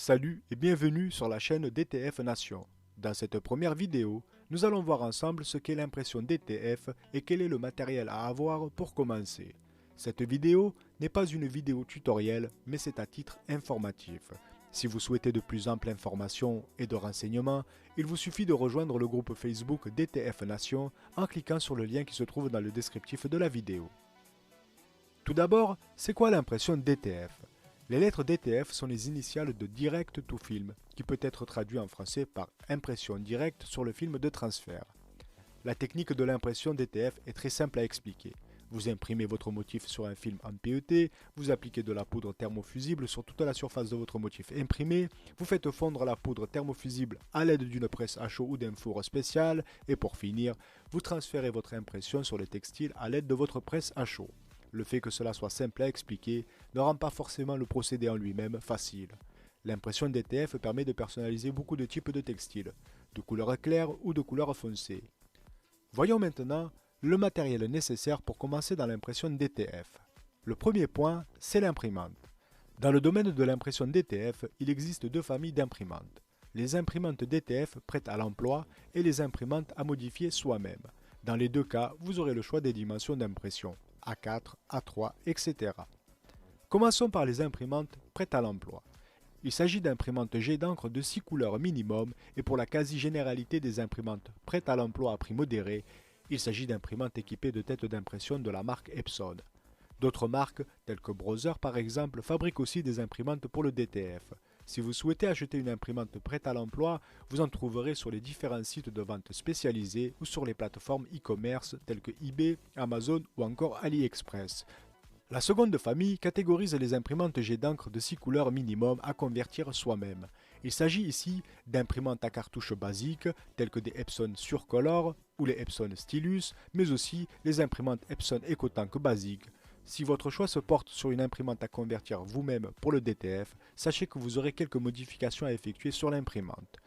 Salut et bienvenue sur la chaîne DTF Nation. Dans cette première vidéo, nous allons voir ensemble ce qu'est l'impression DTF et quel est le matériel à avoir pour commencer. Cette vidéo n'est pas une vidéo tutoriel, mais c'est à titre informatif. Si vous souhaitez de plus amples informations et de renseignements, il vous suffit de rejoindre le groupe Facebook DTF Nation en cliquant sur le lien qui se trouve dans le descriptif de la vidéo. Tout d'abord, c'est quoi l'impression DTF? Les lettres DTF sont les initiales de Direct to Film, qui peut être traduit en français par impression directe sur le film de transfert. La technique de l'impression DTF est très simple à expliquer. Vous imprimez votre motif sur un film en PET, vous appliquez de la poudre thermofusible sur toute la surface de votre motif imprimé, vous faites fondre la poudre thermofusible à l'aide d'une presse à chaud ou d'un four spécial, et pour finir, vous transférez votre impression sur le textile à l'aide de votre presse à chaud. Le fait que cela soit simple à expliquer ne rend pas forcément le procédé en lui-même facile. L'impression DTF permet de personnaliser beaucoup de types de textiles, de couleurs claires ou de couleurs foncées. Voyons maintenant le matériel nécessaire pour commencer dans l'impression DTF. Le premier point, c'est l'imprimante. Dans le domaine de l'impression DTF, il existe deux familles d'imprimantes. Les imprimantes DTF prêtes à l'emploi et les imprimantes à modifier soi-même. Dans les deux cas, vous aurez le choix des dimensions d'impression. A4, A3, etc. Commençons par les imprimantes prêtes à l'emploi. Il s'agit d'imprimantes jet d'encre de 6 couleurs minimum et pour la quasi-généralité des imprimantes prêtes à l'emploi à prix modéré, il s'agit d'imprimantes équipées de têtes d'impression de la marque Epson. D'autres marques, telles que Brother par exemple, fabriquent aussi des imprimantes pour le DTF. Si vous souhaitez acheter une imprimante prête à l'emploi, vous en trouverez sur les différents sites de vente spécialisés ou sur les plateformes e-commerce telles que eBay, Amazon ou encore AliExpress. La seconde famille catégorise les imprimantes jet d'encre de 6 couleurs minimum à convertir soi-même. Il s'agit ici d'imprimantes à cartouches basiques telles que des Epson Surcolor ou les Epson Stylus, mais aussi les imprimantes Epson EcoTank basiques. Si votre choix se porte sur une imprimante à convertir vous-même pour le DTF, sachez que vous aurez quelques modifications à effectuer sur l'imprimante.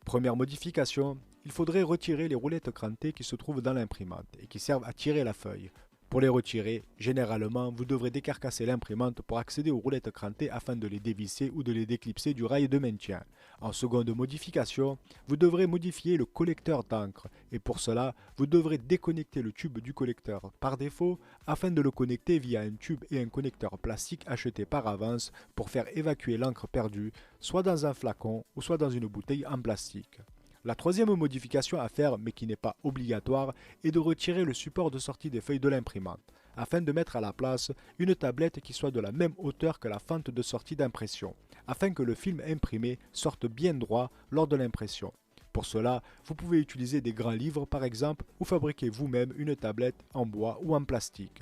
Première modification, il faudrait retirer les roulettes crantées qui se trouvent dans l'imprimante et qui servent à tirer la feuille. Pour les retirer, généralement, vous devrez décarcasser l'imprimante pour accéder aux roulettes crantées afin de les dévisser ou de les déclipser du rail de maintien. En seconde modification, vous devrez modifier le collecteur d'encre et pour cela, vous devrez déconnecter le tube du collecteur par défaut afin de le connecter via un tube et un connecteur plastique acheté par avance pour faire évacuer l'encre perdue, soit dans un flacon ou soit dans une bouteille en plastique. La troisième modification à faire, mais qui n'est pas obligatoire, est de retirer le support de sortie des feuilles de l'imprimante, afin de mettre à la place une tablette qui soit de la même hauteur que la fente de sortie d'impression, afin que le film imprimé sorte bien droit lors de l'impression. Pour cela, vous pouvez utiliser des grands livres par exemple, ou fabriquer vous-même une tablette en bois ou en plastique.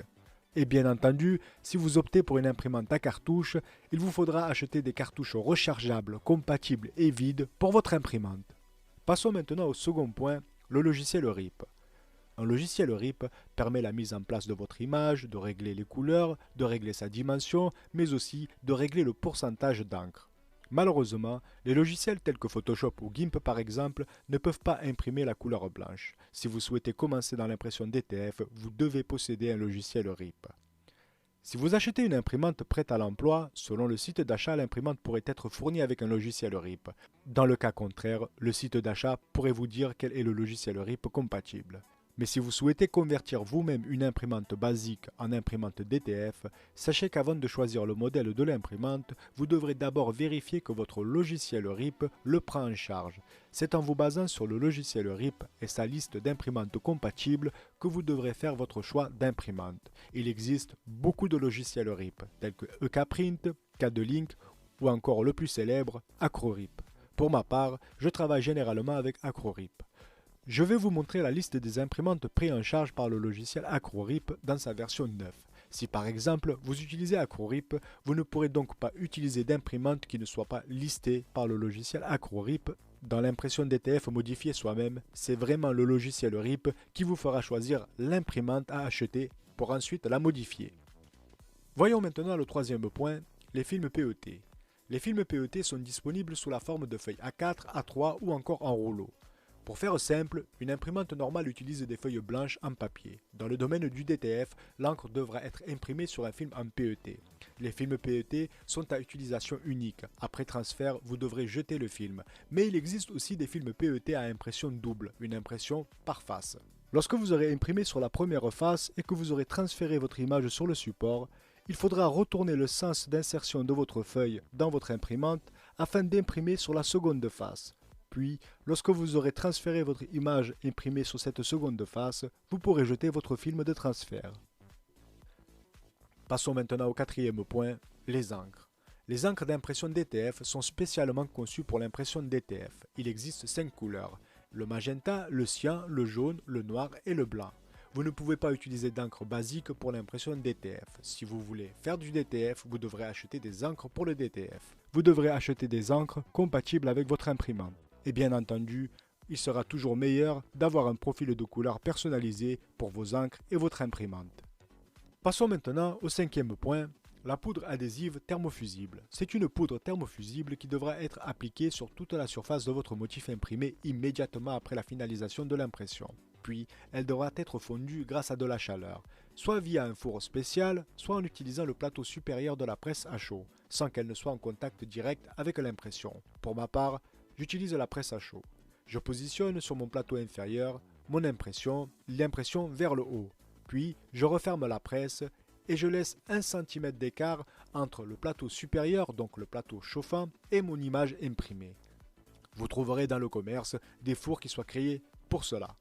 Et bien entendu, si vous optez pour une imprimante à cartouche, il vous faudra acheter des cartouches rechargeables, compatibles et vides pour votre imprimante. Passons maintenant au second point, le logiciel RIP. Un logiciel RIP permet la mise en place de votre image, de régler les couleurs, de régler sa dimension, mais aussi de régler le pourcentage d'encre. Malheureusement, les logiciels tels que Photoshop ou GIMP par exemple ne peuvent pas imprimer la couleur blanche. Si vous souhaitez commencer dans l'impression DTF, vous devez posséder un logiciel RIP. Si vous achetez une imprimante prête à l'emploi, selon le site d'achat, l'imprimante pourrait être fournie avec un logiciel RIP. Dans le cas contraire, le site d'achat pourrait vous dire quel est le logiciel RIP compatible. Mais si vous souhaitez convertir vous-même une imprimante basique en imprimante DTF, sachez qu'avant de choisir le modèle de l'imprimante, vous devrez d'abord vérifier que votre logiciel RIP le prend en charge. C'est en vous basant sur le logiciel RIP et sa liste d'imprimantes compatibles que vous devrez faire votre choix d'imprimante. Il existe beaucoup de logiciels RIP, tels que EKPrint, KDLink ou encore le plus célèbre, AcroRip. Pour ma part, je travaille généralement avec AcroRip. Je vais vous montrer la liste des imprimantes prises en charge par le logiciel AcroRip dans sa version 9. Si par exemple vous utilisez AcroRip, vous ne pourrez donc pas utiliser d'imprimante qui ne soit pas listée par le logiciel AcroRip. Dans l'impression DTF modifiée soi-même, c'est vraiment le logiciel RIP qui vous fera choisir l'imprimante à acheter pour ensuite la modifier. Voyons maintenant le troisième point, les films PET. Les films PET sont disponibles sous la forme de feuilles A4, A3 ou encore en rouleau. Pour faire simple, une imprimante normale utilise des feuilles blanches en papier. Dans le domaine du DTF, l'encre devra être imprimée sur un film en PET. Les films PET sont à utilisation unique. Après transfert, vous devrez jeter le film. Mais il existe aussi des films PET à impression double, une impression par face. Lorsque vous aurez imprimé sur la première face et que vous aurez transféré votre image sur le support, il faudra retourner le sens d'insertion de votre feuille dans votre imprimante afin d'imprimer sur la seconde face. Puis, lorsque vous aurez transféré votre image imprimée sur cette seconde face, vous pourrez jeter votre film de transfert. Passons maintenant au quatrième point, les encres. Les encres d'impression DTF sont spécialement conçues pour l'impression DTF. Il existe 5 couleurs, le magenta, le cyan, le jaune, le noir et le blanc. Vous ne pouvez pas utiliser d'encre basique pour l'impression DTF. Si vous voulez faire du DTF, vous devrez acheter des encres pour le DTF. Vous devrez acheter des encres compatibles avec votre imprimante. Et bien entendu, il sera toujours meilleur d'avoir un profil de couleur personnalisé pour vos encres et votre imprimante. Passons maintenant au cinquième point, la poudre adhésive thermofusible. C'est une poudre thermofusible qui devra être appliquée sur toute la surface de votre motif imprimé immédiatement après la finalisation de l'impression. Puis, elle devra être fondue grâce à de la chaleur, soit via un four spécial, soit en utilisant le plateau supérieur de la presse à chaud, sans qu'elle ne soit en contact direct avec l'impression. Pour ma part, j'utilise la presse à chaud. Je positionne sur mon plateau inférieur mon impression, l'impression vers le haut. Puis, je referme la presse et je laisse 1 cm d'écart entre le plateau supérieur, donc le plateau chauffant, et mon image imprimée. Vous trouverez dans le commerce des fours qui soient créés pour cela.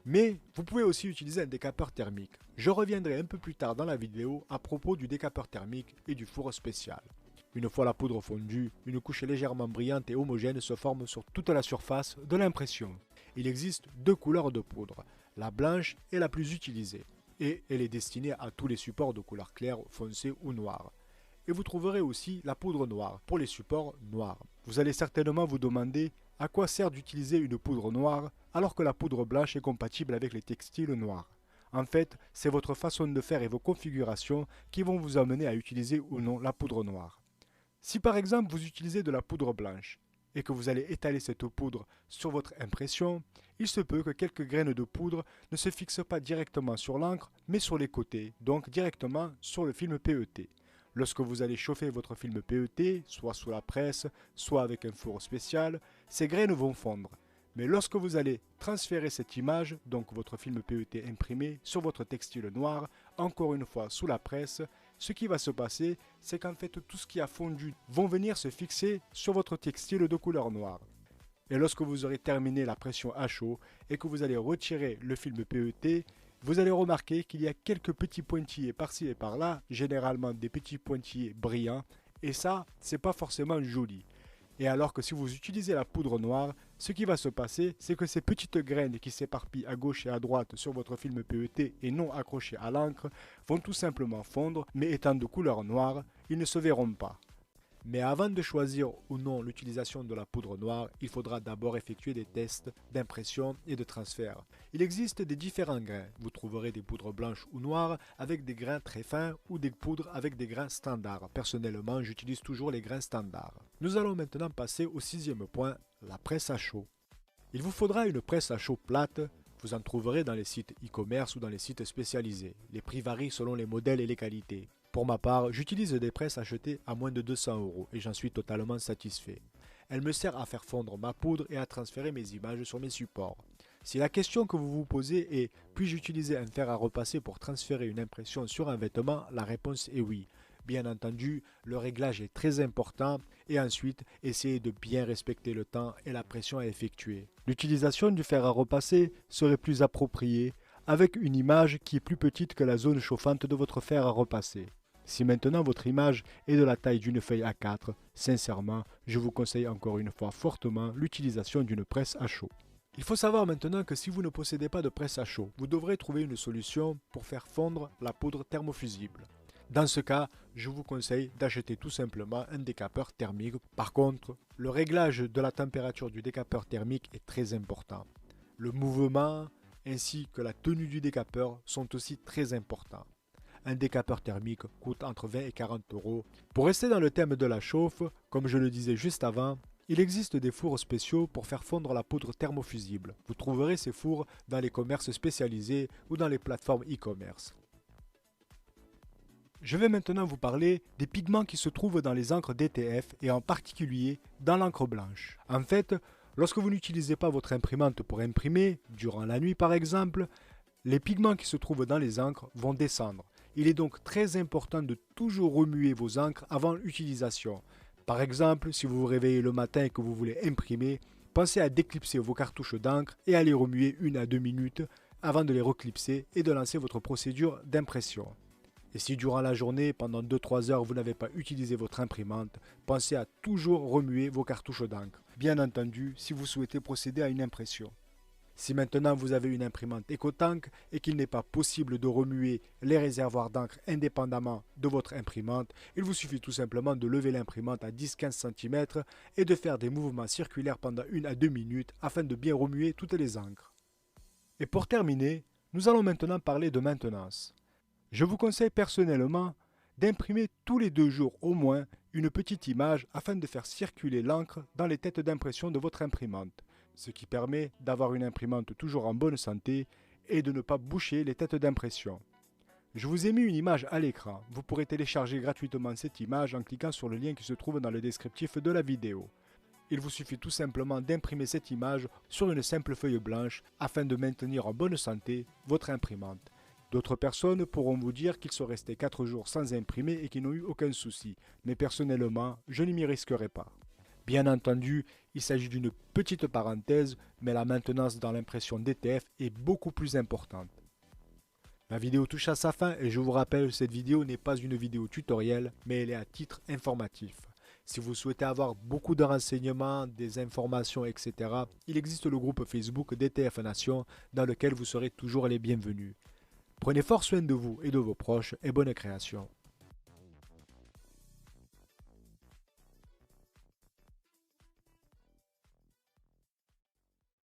Mais vous pouvez aussi utiliser un décapeur thermique. Je reviendrai un peu plus tard dans la vidéo à propos du décapeur thermique et du four spécial. Une fois la poudre fondue, une couche légèrement brillante et homogène se forme sur toute la surface de l'impression. Il existe 2 couleurs de poudre, la blanche est la plus utilisée. Et elle est destinée à tous les supports de couleur claire, foncée ou noire. Et vous trouverez aussi la poudre noire pour les supports noirs. Vous allez certainement vous demander à quoi sert d'utiliser une poudre noire alors que la poudre blanche est compatible avec les textiles noirs. En fait, c'est votre façon de faire et vos configurations qui vont vous amener à utiliser ou non la poudre noire. Si par exemple vous utilisez de la poudre blanche, et que vous allez étaler cette poudre sur votre impression, il se peut que quelques graines de poudre ne se fixent pas directement sur l'encre, mais sur les côtés, donc directement sur le film PET. Lorsque vous allez chauffer votre film PET, soit sous la presse, soit avec un four spécial, ces graines vont fondre. Mais lorsque vous allez transférer cette image, donc votre film PET imprimé, sur votre textile noir, encore une fois sous la presse, ce qui va se passer, c'est qu'en fait tout ce qui a fondu vont venir se fixer sur votre textile de couleur noire. Et lorsque vous aurez terminé la pression à chaud et que vous allez retirer le film PET, vous allez remarquer qu'il y a quelques petits pointillés par-ci et par-là, généralement des petits pointillés brillants, et ça, c'est pas forcément joli. Et alors que si vous utilisez la poudre noire, ce qui va se passer, c'est que ces petites graines qui s'éparpillent à gauche et à droite sur votre film PET et non accrochées à l'encre vont tout simplement fondre, mais étant de couleur noire, ils ne se verront pas. Mais avant de choisir ou non l'utilisation de la poudre noire, il faudra d'abord effectuer des tests d'impression et de transfert. Il existe des différents grains. Vous trouverez des poudres blanches ou noires avec des grains très fins ou des poudres avec des grains standards. Personnellement, j'utilise toujours les grains standards. Nous allons maintenant passer au sixième point, la presse à chaud. Il vous faudra une presse à chaud plate. Vous en trouverez dans les sites e-commerce ou dans les sites spécialisés. Les prix varient selon les modèles et les qualités. Pour ma part, j'utilise des presses achetées à moins de 200 € et j'en suis totalement satisfait. Elle me sert à faire fondre ma poudre et à transférer mes images sur mes supports. Si la question que vous vous posez est « puis-je utiliser un fer à repasser pour transférer une impression sur un vêtement ?», la réponse est oui. Bien entendu, le réglage est très important et ensuite, essayez de bien respecter le temps et la pression à effectuer. L'utilisation du fer à repasser serait plus appropriée avec une image qui est plus petite que la zone chauffante de votre fer à repasser. Si maintenant votre image est de la taille d'une feuille A4, sincèrement, je vous conseille encore une fois fortement l'utilisation d'une presse à chaud. Il faut savoir maintenant que si vous ne possédez pas de presse à chaud, vous devrez trouver une solution pour faire fondre la poudre thermofusible. Dans ce cas, je vous conseille d'acheter tout simplement un décapeur thermique. Par contre, le réglage de la température du décapeur thermique est très important. Le mouvement ainsi que la tenue du décapeur sont aussi très importants. Un décapeur thermique coûte entre 20 et 40 €. Pour rester dans le thème de la chauffe, comme je le disais juste avant, il existe des fours spéciaux pour faire fondre la poudre thermofusible. Vous trouverez ces fours dans les commerces spécialisés ou dans les plateformes e-commerce. Je vais maintenant vous parler des pigments qui se trouvent dans les encres DTF et en particulier dans l'encre blanche. En fait, lorsque vous n'utilisez pas votre imprimante pour imprimer, durant la nuit par exemple, les pigments qui se trouvent dans les encres vont descendre. Il est donc très important de toujours remuer vos encres avant l'utilisation. Par exemple, si vous vous réveillez le matin et que vous voulez imprimer, pensez à déclipser vos cartouches d'encre et à les remuer 1 à 2 minutes avant de les reclipser et de lancer votre procédure d'impression. Et si durant la journée, pendant 2-3 heures, vous n'avez pas utilisé votre imprimante, pensez à toujours remuer vos cartouches d'encre. Bien entendu, si vous souhaitez procéder à une impression. Si maintenant vous avez une imprimante EcoTank et qu'il n'est pas possible de remuer les réservoirs d'encre indépendamment de votre imprimante, il vous suffit tout simplement de lever l'imprimante à 10-15 cm et de faire des mouvements circulaires pendant 1 à 2 minutes afin de bien remuer toutes les encres. Et pour terminer, nous allons maintenant parler de maintenance. Je vous conseille personnellement d'imprimer tous les 2 jours au moins une petite image afin de faire circuler l'encre dans les têtes d'impression de votre imprimante, ce qui permet d'avoir une imprimante toujours en bonne santé et de ne pas boucher les têtes d'impression. Je vous ai mis une image à l'écran. Vous pourrez télécharger gratuitement cette image en cliquant sur le lien qui se trouve dans le descriptif de la vidéo. Il vous suffit tout simplement d'imprimer cette image sur une simple feuille blanche afin de maintenir en bonne santé votre imprimante. D'autres personnes pourront vous dire qu'ils sont restés 4 jours sans imprimer et qu'ils n'ont eu aucun souci, mais personnellement, je ne m'y risquerai pas. Bien entendu, il s'agit d'une petite parenthèse, mais la maintenance dans l'impression DTF est beaucoup plus importante. La vidéo touche à sa fin et je vous rappelle que cette vidéo n'est pas une vidéo tutoriel, mais elle est à titre informatif. Si vous souhaitez avoir beaucoup de renseignements, des informations, etc., il existe le groupe Facebook DTF Nation dans lequel vous serez toujours les bienvenus. Prenez fort soin de vous et de vos proches et bonne création.